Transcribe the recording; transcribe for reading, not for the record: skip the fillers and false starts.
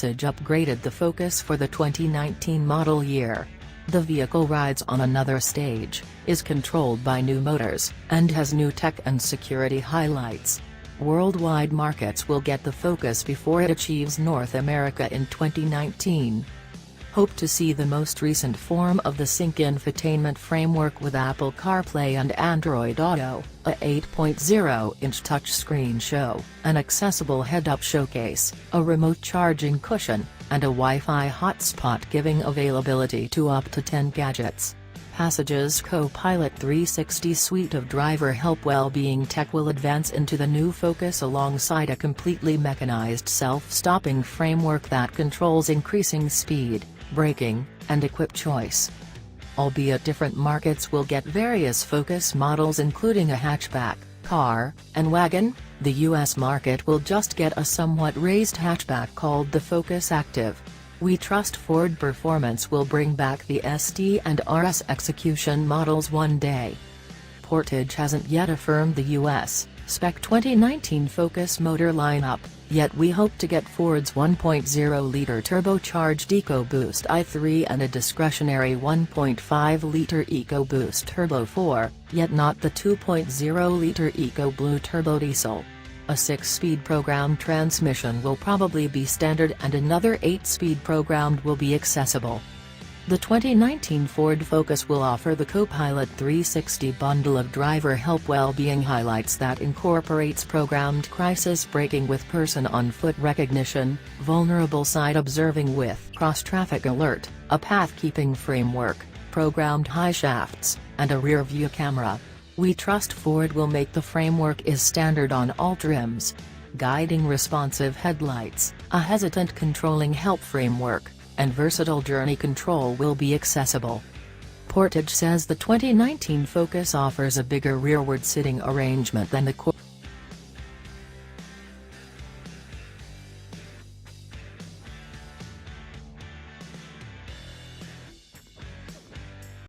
usage upgraded the Focus for the 2019 model year. The vehicle rides on another stage, is controlled by new motors, and has new tech and security highlights. Worldwide markets will get the Focus before it achieves North America in 2019. Hope to see the most recent form of the Sync infotainment framework with Apple CarPlay and Android Auto, a 8.0-inch touchscreen show, an accessible head-up showcase, a remote charging cushion, and a Wi-Fi hotspot giving availability to up to 10 gadgets. Passage's Co-Pilot 360 suite of driver help well-being tech will advance into the new Focus alongside a completely mechanized self-stopping framework that controls increasing speed, braking, and equip choice. Albeit different markets will get various Focus models including a hatchback, car, and wagon, the US market will just get a somewhat raised hatchback called the Focus Active. We trust Ford Performance will bring back the ST and RS execution models one day. Portage hasn't yet affirmed the US spec 2019 Focus motor lineup, yet we hope to get Ford's 1.0-liter turbocharged EcoBoost i3 and a discretionary 1.5-liter EcoBoost Turbo 4, yet not the 2.0-liter EcoBlue Turbo Diesel. A 6-speed programmed transmission will probably be standard and another 8-speed programmed will be accessible. The 2019 Ford Focus will offer the Co-Pilot 360 bundle of driver help well-being highlights that incorporates programmed crisis braking with person-on-foot recognition, vulnerable side observing with cross-traffic alert, a path-keeping framework, programmed high shafts, and a rear-view camera. We trust Ford will make the framework is standard on all trims. Guiding responsive headlights, a hesitant controlling help framework, and versatile journey control will be accessible. Portage says the 2019 Focus offers a bigger rearward sitting arrangement than the